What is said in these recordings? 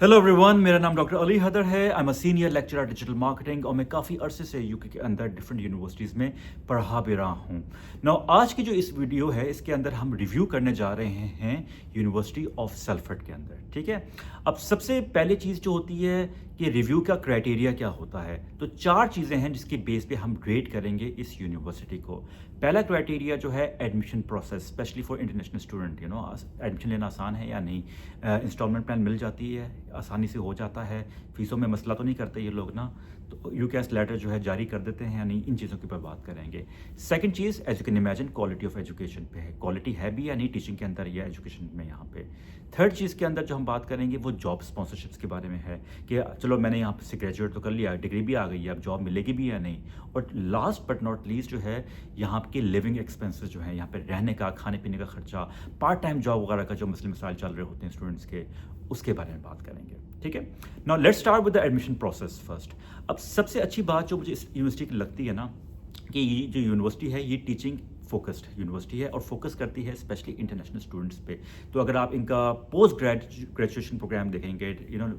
Hello everyone, मेरा नाम doctor Ali Haider है। I am a senior lecturer digital marketing और मैं काफ़ी अरसे से यूके के अंदर डिफरेंट यूनिवर्सिटीज़ में पढ़ा भी रहा हूँ। नाउ आज की जो इस वीडियो है इसके अंदर हम रिव्यू करने जा रहे हैं यूनिवर्सिटी ऑफ सेल्फर्ड के अंदर, ठीक है। अब सबसे पहली चीज़ जो होती है कि रिव्यू का क्राइटेरिया क्या होता है, तो चार चीज़ें हैं जिसके बेस पे हम ग्रेड करेंगे इस यूनिवर्सिटी को। पहला क्राइटेरिया जो है admission process, specially for international student, admission लेना आसान है या नहीं, इंस्टॉलमेंट प्लान मिल जाती है, आसानी से हो जाता है, फीसों में मसला तो नहीं करते ये लोग ना, तो यूकेएस लेटर जो है जारी कर देते हैं या नहीं, इन चीज़ों के ऊपर बात करेंगे। सेकंड चीज़, as you can imagine, quality of education पे है, क्वालिटी है भी या नहीं टीचिंग के अंदर या एजुकेशन में यहाँ पे। थर्ड चीज़ के अंदर जो हम बात करेंगे वो जॉब स्पॉन्सरशिप्स के बारे में है कि चलो मैंने यहाँ से ग्रेजुएट तो कर लिया, डिग्री भी आ गई है, अब जॉब मिलेगी भी या नहीं। और लास्ट बट नॉट लीस्ट जो है यहाँ के लिविंग एक्सपेंसेस जो है, यहाँ पे रहने का, खाने पीने का खर्चा, पार्ट टाइम जॉब वगैरह का जो मसले मसाइल चल रहे होते हैं स्टूडेंट्स के, उसके बारे में बात करेंगे, ठीक है। Now let's start with the admission process first. अब सबसे अच्छी बात जो मुझे इस यूनिवर्सिटी की लगती है ना, कि ये जो यूनिवर्सिटी है ये टीचिंग फोकस्ड यूनिवर्सिटी है और फोकस करती है स्पेशली इंटरनेशनल स्टूडेंट्स पे। तो अगर आप इनका पोस्ट ग्रेजुएशन प्रोग्राम देखेंगे,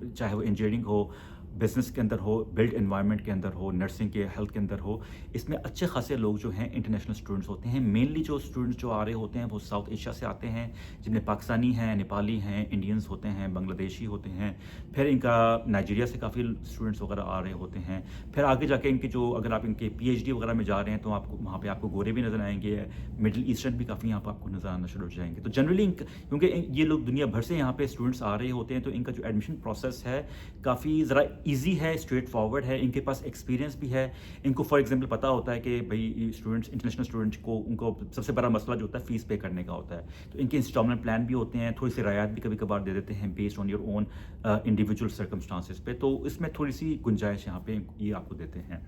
चाहे वो इंजीनियरिंग हो, बिजनेस के अंदर हो, बिल्ट एनवायरनमेंट के अंदर हो, नर्सिंग के, हेल्थ के अंदर हो, इसमें अच्छे खासे लोग जो हैं इंटरनेशनल स्टूडेंट्स होते हैं। मेनली जो स्टूडेंट्स जो आ रहे होते हैं वो साउथ एशिया से आते हैं, जिनमें पाकिस्तानी हैं, नेपाली हैं, इंडियंस होते हैं, बांग्लादेशी होते हैं। फिर इनका नाइजीरिया से काफ़ी स्टूडेंट्स वगैरह आ रहे होते हैं। फिर आगे जाके इनके जो, अगर आप इनके पीएचडी वगैरह में जा रहे हैं तो आपको वहाँ पे आपको गोरे भी नज़र आएंगे, मिडिल ईस्टर्न भी काफ़ी यहाँ पर आपको नज़र आना शुरू हो जाएंगे। तो जनरली क्योंकि ये लोग दुनिया भर से यहाँ पे स्टूडेंट्स आ रहे होते हैं, तो इनका जो एडमिशन प्रोसेस है काफ़ी ज़रा ईजी है, स्ट्रेट फॉरवर्ड है, इनके पास एक्सपीरियंस भी है। इनको फॉर एग्जांपल पता होता है कि भाई स्टूडेंट्स, इंटरनेशनल स्टूडेंट्स को, उनको सबसे बड़ा मसला जो होता है फीस पे करने का होता है, तो इनके इंस्टॉलमेंट प्लान भी होते हैं, थोड़ी सी रियायत भी कभी कभार दे देते हैं based on your own individual circumstances पे, तो इसमें थोड़ी सी गुंजाइश यहाँ पे ये आपको देते हैं।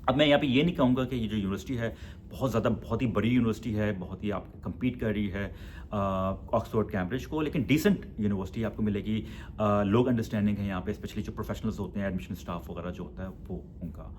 अब मैं यहाँ पे ये नहीं कहूँगा कि ये जो यूनिवर्सिटी है बहुत ही बड़ी यूनिवर्सिटी है, बहुत ही आप कम्पीट कर रही है ऑक्सफोर्ड कैम्ब्रिज को, लेकिन डिसेंट यूनिवर्सिटी आपको मिलेगी। लोग अंडरस्टैंडिंग है यहाँ पे, स्पेशली जो प्रोफेशनल्स होते हैं, एडमिशन स्टाफ वगैरह जो होता है वो उनका।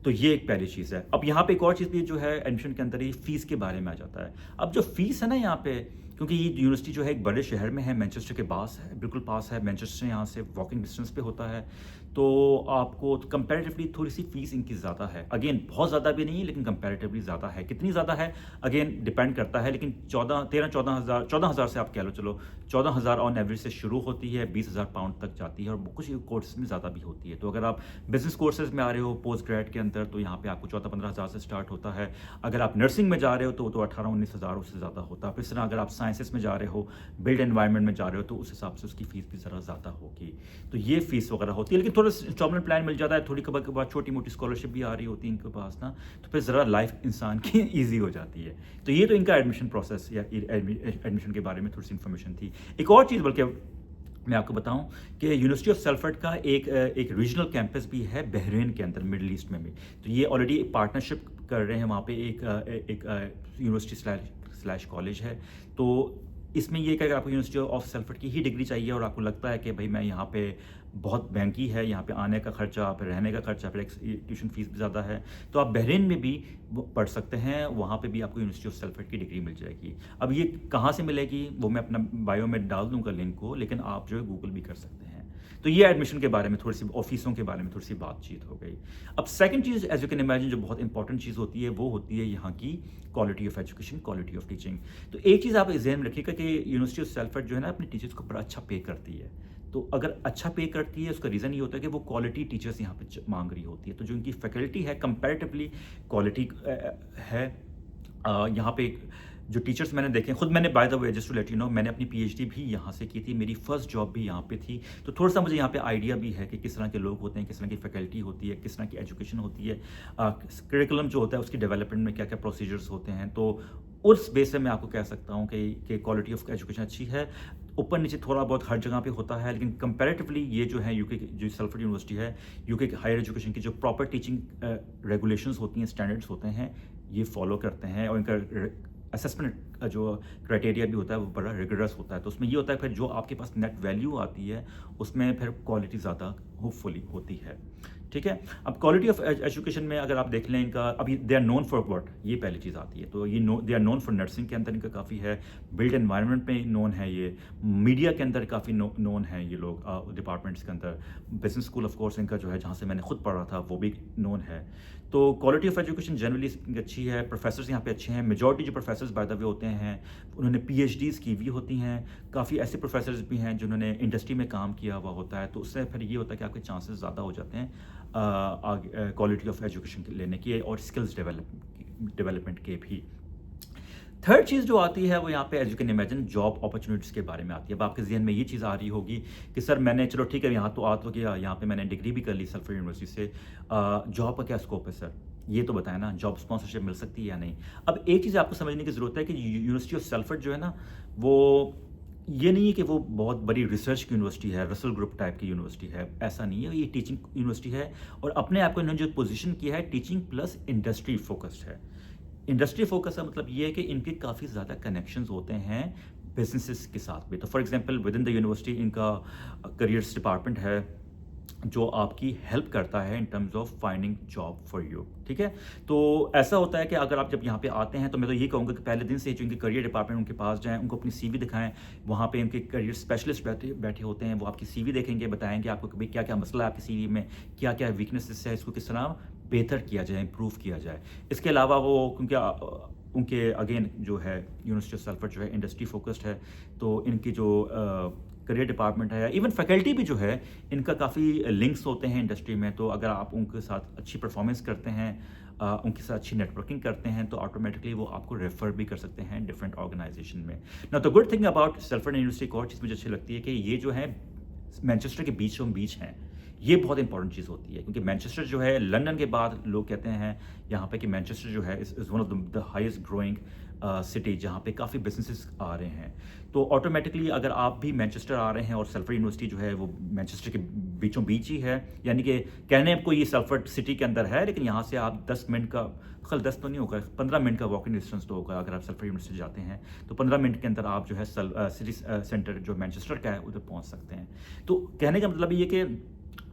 तो ये एक पहली चीज़ है। अब यहाँ पे एक और चीज़ भी जो है एडमिशन के अंदर ही फ़ीस के बारे में आ जाता है। अब जो फ़ीस है ना यहाँ पे, क्योंकि ये यूनिवर्सिटी जो है एक बड़े शहर में है, मैनचेस्टर के पास है, बिल्कुल पास है, मैनचेस्टर यहाँ से वॉकिंग डिस्टेंस पे होता है, तो आपको कंपैरेटिवली थोड़ी सी फीस इनकी ज़्यादा है। अगेन बहुत ज़्यादा भी नहीं है, लेकिन कंपैरेटिवली ज़्यादा है। कितनी ज़्यादा है अगेन डिपेंड करता है, लेकिन 14,000 से आप कह लो, चलो 14,000 ऑन एवरेज से शुरू होती है, 20,000 पाउंड तक जाती है, और कुछ कोर्सेज में ज़्यादा भी होती है। तो अगर आप बिजनेस कोर्सेज में आ रहे हो पोस्ट ग्रेड के अंदर, तो यहाँ पे आपको 14-15,000 से स्टार्ट होता है। अगर आप नर्सिंग में जा रहे हो तो 18-19,000 उससे ज़्यादा होता है। फिर इस तरह अगर आप साइंसेस में जा रहे हो, बिल्ड एनवायरनमेंट में जा रहे हो, तो उस हिसाब से उसकी फीस भी ज़रा ज़्यादा होगी। तो ये फीस वगैरह होती है, लेकिन थोड़ा इंस्टॉलमेंट प्लान मिल जाता है, थोड़ी कभी छोटी मोटी स्कॉलरशिप भी आ रही होती है इनके पास ना, तो फिर ज़रा लाइफ इंसान की ईजी हो जाती है। तो ये तो इनका एडमिशन प्रोसेस या एडमिशन के बारे में थोड़ी सी इन्फॉर्मेशन थी। एक और चीज़ बल्कि मैं आपको बताऊं कि यूनिवर्सिटी ऑफ सेल्फर्ड का एक रीजनल कैंपस भी है बहरीन के अंदर, मिडिल ईस्ट में भी। तो ये ऑलरेडी पार्टनरशिप कर रहे हैं वहाँ पे, एक यूनिवर्सिटी स्लैश कॉलेज है। तो इसमें ये कि आपको यूनिवर्सिटी ऑफ सेल्फर्ड की ही डिग्री चाहिए और आपको लगता है कि भाई मैं यहाँ पे बहुत महंगी है, यहाँ पे आने का खर्चा, फिर रहने का खर्चा, फिर ट्यूशन फीस भी ज़्यादा है, तो आप बहरीन में भी पढ़ सकते हैं। वहाँ पे भी आपको यूनिवर्सिटी ऑफ सेल्फर्ड की डिग्री मिल जाएगी। अब ये कहाँ से मिलेगी वो मैं अपना बायो में डाल दूंगा लिंक को, लेकिन आप जो है गूगल भी कर सकते हैं। तो ये एडमिशन के बारे में थोड़ी सी, ऑफिसों के बारे में थोड़ी सी बातचीत हो गई। अब सेकंड चीज़, एज यू कैन इमेजिन, जो बहुत इंपॉर्टेंट चीज़ होती है वो होती है यहाँ की quality of education, quality of teaching. तो एक चीज़ आप ज़हन में रखिएगा कि यूनिवर्सिटी ऑफ सेल्फर्ड जो है ना अपने टीचर्स को बड़ा अच्छा पे करती है। तो अगर अच्छा पे करती है उसका रीज़न ये होता है कि वो क्वालिटी टीचर्स यहाँ पे मांग रही होती है। तो जो इनकी फैकल्टी है कंपैरेटिवली क्वालिटी है। यहाँ पे जो टीचर्स मैंने देखे, खुद मैंने by the way just to let you know, मैंने अपनी पीएचडी भी यहाँ से की थी, मेरी फर्स्ट जॉब भी यहाँ पे थी। तो थोड़ा सा मुझे यहाँ पे आइडिया भी है कि किस तरह के लोग होते हैं, किस तरह की फैकल्टी होती है, किस तरह की एजुकेशन होती है, करिकुलम जो होता है उसकी डेवलपमेंट में क्या क्या प्रोसीजर्स होते हैं। तो उस बेस पे मैं आपको कह सकता हूँ कि क्वालिटी ऑफ एजुकेशन अच्छी है। ऊपर नीचे थोड़ा बहुत हर जगह पे होता है, लेकिन कंपैरेटिवली ये जो है यूके जो सेल्फर्ड यूनिवर्सिटी है, यूके के हायर एजुकेशन की जो प्रॉपर टीचिंग रेगुलेशंस होती हैं, स्टैंडर्ड्स होते हैं, ये फॉलो करते हैं। और इनका असेसमेंट जो क्राइटेरिया भी होता है वो बड़ा रिगरस होता है। तो उसमें ये होता है फिर जो आपके पास नेट वैल्यू आती है उसमें फिर क्वालिटी ज़्यादा होपफुली होती है। ठीक है। अब क्वालिटी ऑफ एजुकेशन में अगर आप देख लें इनका, अभी they are known for what, ये पहली चीज़ आती है। तो ये they are known for nursing के अंदर इनका काफ़ी है, बिल्ड एनवायरनमेंट में नोन है, ये मीडिया के अंदर काफ़ी नोन है ये लोग डिपार्टमेंट्स के अंदर। बिजनेस स्कूल ऑफ कोर्स इनका जो है, जहाँ से मैंने खुद पढ़ा था, वो भी नोन है। तो क्वालिटी ऑफ एजुकेशन जनरली अच्छी है, प्रोफेसर्स यहाँ पे अच्छे हैं। मेजॉरिटी जो प्रोफेसर्स बाय द वे होते हैं, उन्होंने PhDs की भी होती हैं। काफ़ी ऐसे प्रोफेसर्स भी हैं जिन्होंने इंडस्ट्री में काम किया हुआ होता है, तो उससे फिर ये होता है कि आपके चांसेस ज़्यादा हो जाते हैं आगे क्वालिटी ऑफ एजुकेशन लेने की और स्किल्स डेवलपमेंट के भी। थर्ड चीज़ जो आती है वो यहाँ पे as you can imagine job opportunities के बारे में आती है। अब आपके जहन में ये चीज़ आ रही होगी कि सर मैंने, चलो ठीक है, यहाँ तो आ तो गया, यहाँ पे मैंने डिग्री भी कर ली सल्फर यूनिवर्सिटी से, जॉब का क्या स्कोप है सर, ये तो बताएं ना, जॉब स्पॉन्सरशिप मिल सकती है या नहीं। अब एक चीज़ आपको समझने की ज़रूरत है कि यूनिवर्सिटी ऑफ सल्फर जो है ना, वो ये नहीं है कि वो बहुत बड़ी रिसर्च की यूनिवर्सिटी है, रसल ग्रुप टाइप की यूनिवर्सिटी है, ऐसा नहीं है। ये टीचिंग यूनिवर्सिटी है और अपने आप को इन्होंने जो पोजीशन किया है, टीचिंग प्लस इंडस्ट्री फोकस्ड है। इंडस्ट्री फोकस का मतलब ये है कि इनके काफ़ी ज़्यादा कनेक्शंस होते हैं बिजनेसेस के साथ भी। तो for example with in the university इनका करियर्स डिपार्टमेंट है जो आपकी हेल्प करता है in terms of finding job for you, ठीक है। तो ऐसा होता है कि अगर आप जब यहाँ पे आते हैं, तो मैं तो ये कहूँगा कि पहले दिन से जो इनके करियर डिपार्टमेंट उनके पास जाएं, उनको अपनी CV दिखाएं। वहाँ पे इनके करियर स्पेशलिस्ट बैठे होते हैं, वो आपकी CV देखेंगे, बताएंगे आपको कि भाई क्या क्या मसला है आपकी CV में, क्या क्या वीकनेसेस है, इसको किस तरह बेहतर किया जाए, इम्प्रूव किया जाए। इसके अलावा वो, क्योंकि उनके अगेन जो है यूनिवर्सिटी ऑफ सल्फर जो है इंडस्ट्री फोकस्ड है, तो इनकी जो करियर डिपार्टमेंट है, इवन फैकल्टी भी जो है, इनका काफ़ी लिंक्स होते हैं इंडस्ट्री में। तो अगर आप उनके साथ अच्छी परफॉर्मेंस करते हैं, उनके साथ अच्छी नेटवर्किंग करते हैं, तो ऑटोमेटिकली वो आपको रेफर भी कर सकते हैं डिफरेंट ऑर्गेनाइजेशन में। ना तो good thing about sulphur university एक और चीज़ मुझे अच्छी लगती है कि ये जो है मैनचेस्टर के बीचों बीच हैं। ये बहुत इंपॉर्टेंट चीज़ होती है, क्योंकि मैनचेस्टर जो है लंदन के बाद लोग कहते हैं यहाँ पे कि मैनचेस्टर जो है is one of the highest growing city, जहाँ पे काफ़ी बिजनेसेस आ रहे हैं। तो ऑटोमेटिकली अगर आप भी मैनचेस्टर आ रहे हैं, और सल्फर यूनिवर्सिटी जो है वो मैनचेस्टर के बीचों बीच ही है, यानी कि कहने को ये सल्फर सिटी के अंदर है, लेकिन यहाँ से आप 10 मिनट का, कल 10 तो नहीं होगा, 15 मिनट का वॉकिंग डिस्टेंस तो होगा। अगर आप सल्फर यूनिवर्सिटी जाते हैं तो 15 मिनट के अंदर आप जो है सिटी सेंटर जो मैनचेस्टर का है उधर पहुँच सकते हैं। तो कहने का मतलब ये कि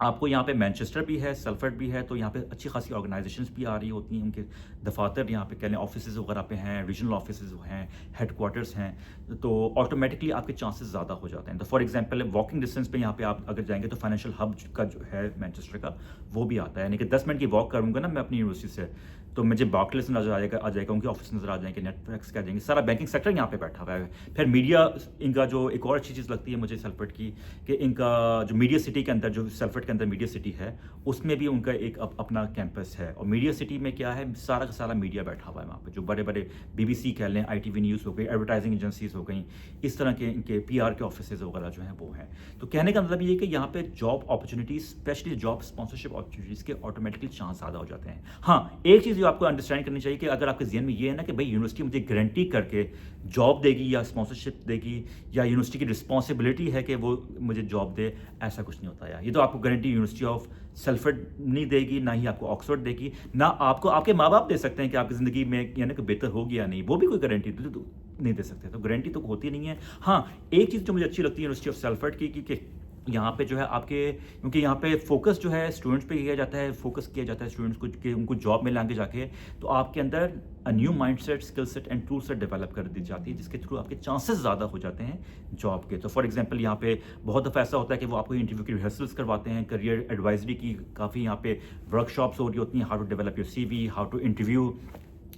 आपको यहाँ पे मैनचेस्टर भी है, सल्फर भी है, तो यहाँ पे अच्छी खासी ऑर्गेनाइजेशंस भी आ रही होती हैं। उनके दफातर यहाँ पे कह लें, ऑफिसेज वगैरह पे हैं, रीजनल ऑफिसेज हैं, हेडक्वार्टर्स हैं, तो ऑटोमेटिकली आपके चांसेस ज़्यादा हो जाते हैं। तो फॉर एग्जांपल वॉकिंग डिस्टेंस पे यहाँ पे आप अगर जाएंगे तो फाइनेंशियल हब का जो है मैनचेस्टर का, वो भी आता है। यानी कि 10 मिनट की वॉक करूँगा ना मैं अपनी यूनिवर्सिटी से, तो मुझे बार्कलेस नजर आ जाएगा, उनके ऑफिस नजर आ जाएंगे, नेटफ्लिक्स के आ जाएंगे, सारा बैंकिंग सेक्टर यहाँ पे बैठा हुआ है। फिर मीडिया, इनका जो एक और अच्छी चीज़ लगती है मुझे सल्फर्ट की, कि इनका जो मीडिया सिटी के अंदर, जो सल्फर्ट के अंदर मीडिया सिटी है, उसमें भी उनका एक अपना कैंपस है। और मीडिया सिटी में क्या है, सारा का सारा मीडिया बैठा हुआ है वहाँ पर, जो बड़े बड़े BBC कह लें, ITV न्यूज़ हो गई, एडवर्टाइजिंग एजेंसीज हो गई, इस तरह के इनके PR के ऑफिस वगैरह जो हैं वो हैं। तो कहने का मतलब ये कि यहाँ पे job opportunities, specially job sponsorship opportunities के ऑटोमेटिकली चांस ज़्यादा हो जाते हैं। हाँ, एक चीज़ जो आपको अंडरस्टैंड करनी चाहिए कि अगर आपके जहन में ये है ना कि भाई यूनिवर्सिटी मुझे गारंटी करके जॉब देगी या स्पॉन्सरशिप देगी, या यूनिवर्सिटी की रिस्पॉन्सिबिलिटी है कि वो मुझे जॉब दे, ऐसा कुछ नहीं होता यार। ये तो आपको गारंटी यूनिवर्सिटी ऑफ सल्फर नहीं देगी, ना ही आपको ऑक्सफोर्ड देगी, ना आपको आपके माँ बाप दे सकते हैं कि आपकी ज़िंदगी में यानी कि बेहतर होगी या नहीं, वो भी कोई गारंटी तो नहीं दे सकते। तो गारंटी तो होती नहीं है। हाँ, एक चीज़ जो मुझे अच्छी लगती है यूनिवर्सिटी ऑफ सल्फर की, कि यहाँ पे जो है आपके, क्योंकि यहाँ पे फोकस जो है स्टूडेंट्स पे किया जाता है, फोकस किया जाता है स्टूडेंट्स को कि उनको जॉब में लाके जाके, तो आपके अंदर new mindset, skill set and tool set develop कर दी जाती है, जिसके थ्रू आपके चांसेस ज़्यादा हो जाते हैं जॉब के। तो फॉर एग्जांपल यहाँ पे बहुत दफ़ा ऐसा होता है कि वो आपको इंटरव्यू की रिहर्सल्स करवाते हैं, करियर एडवाइजरी की काफ़ी यहाँ पे वर्कशॉप्स हो रही होती हैं, how to develop your CV, how to interview,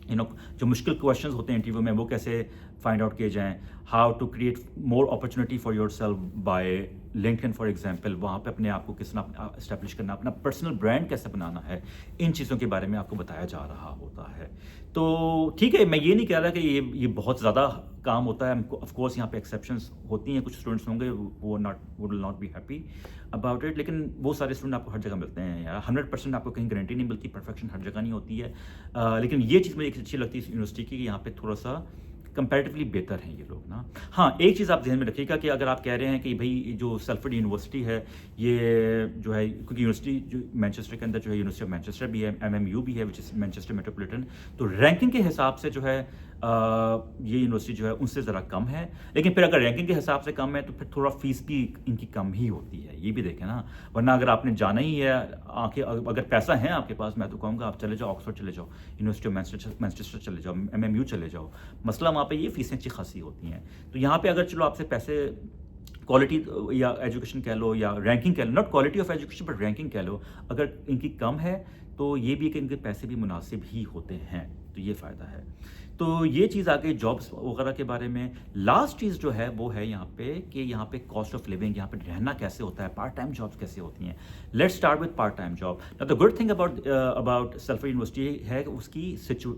जो मुश्किल क्वेश्चंस होते हैं इंटरव्यू में वो कैसे फाइंड आउट किए जाएं, how to create more opportunity for yourself by LinkedIn for example, वहाँ पे अपने आप को किस तरह इस्टेब्लिश करना, अपना पर्सनल ब्रांड कैसे बनाना है, इन चीज़ों के बारे में आपको बताया जा रहा होता है। तो ठीक है, मैं ये नहीं कह रहा कि ये बहुत ज़्यादा काम होता है। ऑफ कोर्स यहाँ पे एक्सेप्शंस होती हैं, कुछ स्टूडेंट्स होंगे वो will not be happy about it, लेकिन वो सारे स्टूडेंट आपको हर जगह मिलते हैं यार। 100% आपको कहीं गारंटी नहीं मिलती, परफेक्शन हर जगह नहीं होती है। लेकिन ये चीज़ मुझे एक अच्छी लगती है यूनिवर्सिटी की, कि यहाँ पे थोड़ा सा कंपैरेटिवली बेहतर हैं ये लोग ना। हाँ, एक चीज़ आप ध्यान में रखिएगा कि अगर आप कह रहे हैं कि भाई जो सल्फर्ड यूनिवर्सिटी है, ये जो है, क्योंकि यूनिवर्सिटी जो मैनचेस्टर के अंदर जो है, यूनिवर्सिटी ऑफ मैनचेस्टर भी है, MMU भी है, विच इज़ मैनचेस्टर मेट्रोपॉलिटन, तो रैंकिंग के हिसाब से जो है ये यूनिवर्सिटी जो है उनसे ज़रा कम है, लेकिन फिर अगर रैंकिंग के हिसाब से कम है तो फिर थोड़ा फ़ीस भी इनकी कम ही होती है, ये भी देखें ना। वरना अगर आपने जाना ही है, आके अगर पैसा है आपके पास, मैं तो कहूँगा आप चले जाओ, ऑक्सफोर्ड चले जाओ, यूनिवर्सिटी ऑफ मैनचेस्टर चले जाओ, एमएमयू चले जाओ। मसला वहाँ पे ये फ़ीसें अच्छी खासी होती हैं। तो यहाँ पे अगर चलो आपसे पैसे, क्वालिटी या एजुकेशन कह लो या रैंकिंग कह लो, not quality of education but ranking कह लो, अगर इनकी कम है तो ये भी कि इनके पैसे भी मुनासिब ही होते हैं, तो ये फ़ायदा है। तो ये चीज़ आ गई जॉब्स वगैरह के बारे में। लास्ट चीज़ जो है वो है यहाँ पे कि यहाँ पे कॉस्ट ऑफ लिविंग, यहाँ पे रहना कैसे होता है, पार्ट टाइम जॉब्स कैसे होती हैं। Let's start with part time job. Now the good thing about sulphur university है उसकी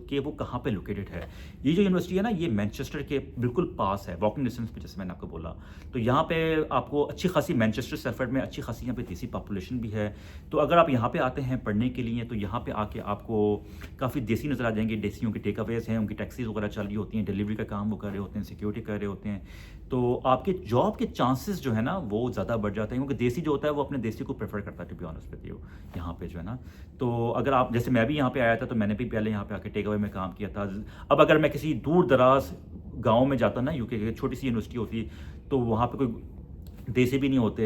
कि वो कहाँ पे लोकेटेड है। ये जो यूनिवर्सिटी है ना, ये मैनचेस्टर के बिल्कुल पास है, वॉकिंग डिस्टेंस पे, जैसे मैंने आपको बोला। तो यहाँ पे आपको अच्छी खासी, मैनचेस्टर सल्फर्ड में अच्छी खासी यहाँ पे देसी पॉपुलेशन भी है। तो अगर आप यहाँ पे आते हैं पढ़ने के लिए तो यहाँ पे आके आपको काफ़ी देसी नज़र आ जाएंगे। देसियों के टेक अवेज हैं, उनकी टैक्सीज वगैरह चल रही होती हैं, डिलीवरी का काम वो कर रहे होते हैं, सिक्योरिटी कर रहे होते हैं। तो आपके जॉब के चांसेस जो है ना वो ज़्यादा बढ़ जाते हैं, क्योंकि देसी जो होता है वो अपने देसी को प्रेफर करता है, to be honest with you, यहाँ पे जो है ना। तो अगर आप, जैसे मैं भी यहाँ पे आया था तो मैंने भी पहले यहाँ पे आके टेक अवे में काम किया था। अब अगर मैं किसी दूर दराज गाँव में जाता ना, यूके की छोटी सी यूनिवर्सिटी होती, तो वहाँ पे कोई देसी भी नहीं होते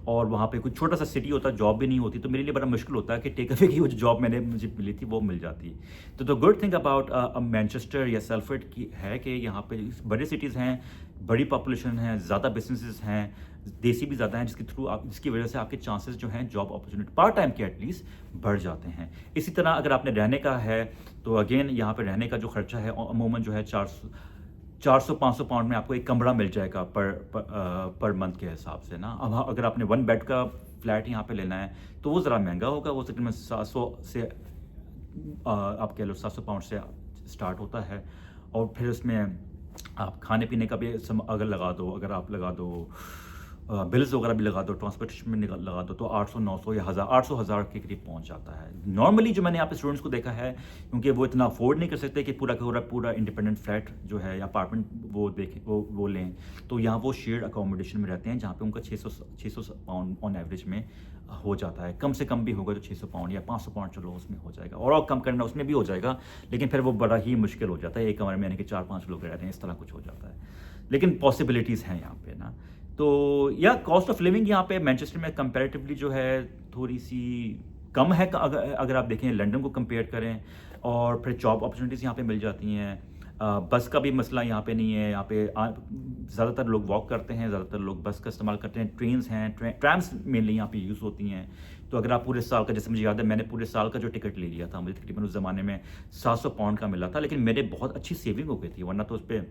और वहाँ पे कोई छोटा सा सिटी होता, जॉब भी नहीं होती, तो मेरे लिए बड़ा मुश्किल होता है कि टेक अवे की वो जो जॉब मुझे मिली थी वो मिल जाती। तो the good thing about Manchester या सल्फर्ड की है कि यहाँ पे बड़े सिटीज़ हैं, बड़ी पॉपुलेशन है, ज़्यादा बिजनेसेस हैं, देसी भी ज़्यादा हैं, जिसकी वजह से आपके चांसेस जो हैं जॉब अपॉर्चुनिटी पार्ट टाइम के एटलीस्ट बढ़ जाते हैं। इसी तरह अगर आपने रहने का है तो अगेन यहाँ पे रहने का जो खर्चा है अमूमन जो है 400-500 पाउंड में आपको एक कमरा मिल जाएगा पर मंथ के हिसाब से ना। अब अगर आपने 1 बेड का फ्लैट यहाँ पे लेना है तो वो ज़रा महंगा होगा, वो तकरीबन 700 से आप कह लो 700 पाउंड से स्टार्ट होता है। और फिर उसमें आप खाने पीने का भी अगर आप लगा दो बिल्स वगैरह भी लगा दो, ट्रांसपोर्टेशन में लगा दो, तो 800-900 या 1000 के करीब पहुंच जाता है। नॉर्मली जो मैंने यहाँ पे स्टूडेंट्स को देखा है, क्योंकि वो इतना अफोर्ड नहीं कर सकते कि पूरा इंडिपेंडेंट फ्लैट जो है या अपार्टमेंट वो लें, तो यहाँ वो शेयर्ड अकोमोडेशन में रहते हैं, जहाँ पे उनका 600 पाउंड ऑन एवरेज में हो जाता है। कम से कम भी होगा तो 600 पाउंड या 500 पाउंड चलो उसमें हो जाएगा, और कम करना उसमें भी हो जाएगा, लेकिन फिर वो बड़ा ही मुश्किल हो जाता है। एक कमरे में यानी कि 4-5 लोग रह रहे हैं, इस तरह कुछ हो जाता है, लेकिन पॉसिबिलिटीज़ हैं यहाँ पे ना। तो या कॉस्ट ऑफ लिविंग यहाँ पे मैनचेस्टर में कंपैरेटिवली जो है थोड़ी सी कम है, अगर आप देखें लंदन को कंपेयर करें, और फिर जॉब अपॉर्चुनिटीज़ यहाँ पे मिल जाती हैं। बस का भी मसला यहाँ पे नहीं है, यहाँ पे ज़्यादातर लोग वॉक करते हैं, ज़्यादातर लोग बस का इस्तेमाल करते हैं। ट्रेन्स हैं, ट्रैम्स मेनली यहाँ पे यूज़ होती हैं। तो अगर आप पूरे साल का, जैसे मुझे याद है मैंने पूरे साल का जो टिकट ले लिया था, मुझे तकरीबन उस ज़माने में 700 पाउंड का मिला था, लेकिन मेरे बहुत अच्छी सेविंग हो गई थी, वरना तो उस पर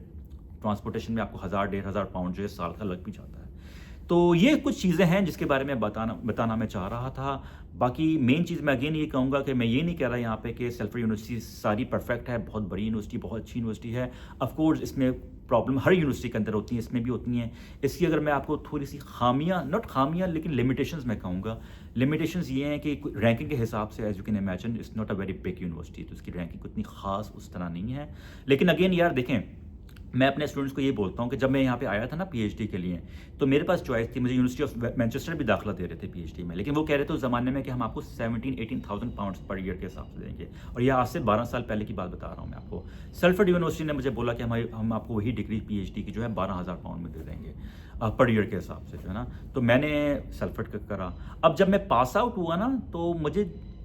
ट्रांसपोर्टेशन में आपको 1000-1500 पाउंड जो है साल का लग भी जाता है। तो ये कुछ चीज़ें हैं जिसके बारे में बताना मैं चाह रहा था। बाकी मेन चीज़ मैं अगेन ये कहूँगा कि मैं ये नहीं कह रहा यहाँ पे कि सल्फर यूनिवर्सिटी सारी परफेक्ट है, बहुत बड़ी यूनिवर्सिटी, बहुत अच्छी यूनिवर्सिटी है। ऑफ कोर्स इसमें प्रॉब्लम हर यूनिवर्सिटी के अंदर होती हैं, इसमें भी होती हैं। इसकी अगर मैं आपको थोड़ी सी नॉट खामियाँ लेकिन लिमिटेशंस मैं कहूँगा। लिमिटेशंस ये हैं कि रैंकिंग के हिसाब से as you can imagine it's not a very big university, तो इसकी रैंकिंग उतनी ख़ास उस तरह नहीं है। लेकिन अगेन यार देखें, मैं अपने स्टूडेंट्स को ये बोलता हूँ कि जब मैं यहाँ पे आया था ना पीएचडी के लिए, तो मेरे पास चॉइस थी, मुझे यूनिवर्सिटी ऑफ मैनचेस्टर भी दाखिला दे रहे थे पीएचडी में, लेकिन वो कह रहे थे उस ज़माने में कि हम आपको 17-18,000 पाउंड्स पर ईयर के हिसाब से देंगे। और ये आज से 12 साल पहले की बात बता रहा हूँ मैं आपको। सल्फर्ड यूनिवर्सिटी ने मुझे बोला कि हम आपको वही डिग्री पीएचडी की जो है 12,000 पाउंड में दे देंगे पर ईयर के हिसाब से जो है ना। तो मैंने सल्फर्ड का करा। अब जब मैं पास आउट हुआ ना, तो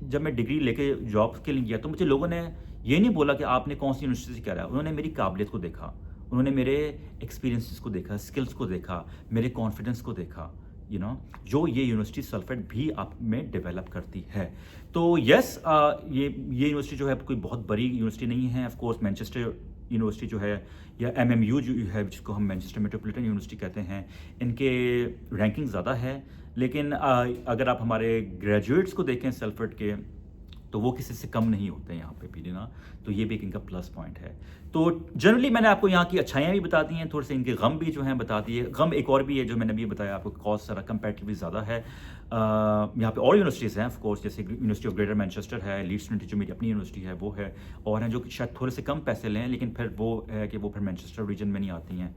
जब मैं डिग्री लेके जॉब के लिए गया, तो मुझे लोगों ने ये नहीं बोला कि आपने कौन सी यूनिवर्सिटी से करा, उन्होंने मेरी काबिलियत को देखा, उन्होंने मेरे एक्सपीरियंसेस को देखा, स्किल्स को देखा, मेरे कॉन्फिडेंस को देखा, जो ये यूनिवर्सिटी सल्फर्ड भी आप में डेवलप करती है। तो यस, ये यूनिवर्सिटी जो है कोई बहुत बड़ी यूनिवर्सिटी नहीं है। ऑफ कोर्स मैनचेस्टर यूनिवर्सिटी जो है या एमएमयू जो है, जिसको हम मैनचेस्टर मेट्रोपॉलिटन यूनिवर्सिटी कहते हैं, इनके रैंकिंग ज़्यादा है। लेकिन अगर आप हमारे ग्रेजुएट्स को देखें सल्फर्ड के, तो वो किसी से कम नहीं होते हैं यहाँ पे भी ना। तो ये भी एक इनका प्लस पॉइंट है। तो जनरली मैंने आपको यहाँ की अच्छाइयाँ भी बता दी हैं, थोड़े से इनके गम भी जो हैं बता दिए। गम एक और भी है जो मैंने अभी बताया आपको, कॉस्ट सारा कंपेरेटिवली ज़्यादा है। यहाँ पे और यूनिवर्सिटीज़ हैं ऑफ कोर्स, जैसे यूनिवर्सिटी ऑफ ग्रेटर मैनचेस्टर है, लीड्स यूनिवर्सिटी जो मेरी अपनी यूनिवर्सिटी है वो है, और हैं जो कि शायद थोड़े से कम पैसे लें, लेकिन फिर वो है कि वो फिर मैनचेस्टर रीजन में नहीं आती हैं।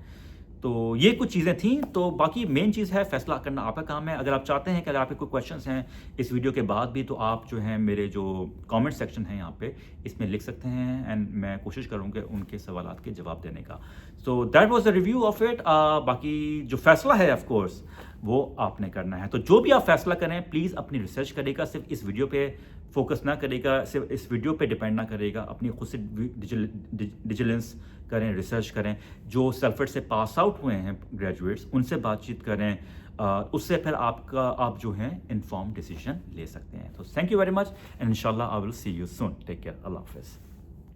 तो ये कुछ चीज़ें थी, तो बाकी मेन चीज़ है फ़ैसला करना आपका काम है। अगर आप चाहते हैं कि अगर आपके कोई क्वेश्चंस हैं इस वीडियो के बाद भी, तो आप जो हैं मेरे जो कमेंट सेक्शन है यहाँ पे, इसमें लिख सकते हैं एंड मैं कोशिश करूँगा उनके सवालात के जवाब देने का। So that was the review of it. बाकी जो फ़ैसला है ऑफ कोर्स वो आपने करना है। तो जो भी आप फ़ैसला करें प्लीज़ अपनी रिसर्च करिएगा, सिर्फ़ इस वीडियो पे फ़ोकस ना करिएगा, सिर्फ इस वीडियो पे डिपेंड ना करिएगा, अपनी खुद से विजिलेंस करें, रिसर्च करें। जो सल्फेट से पास आउट हुए हैं ग्रेजुएट्स, उनसे बातचीत करें, उससे फिर आप जो हैं इन्फॉर्म डिसीजन ले सकते हैं। तो thank you very much and इंशाल्लाह I will see you soon. Take care, अल्लाह हाफ़िज़।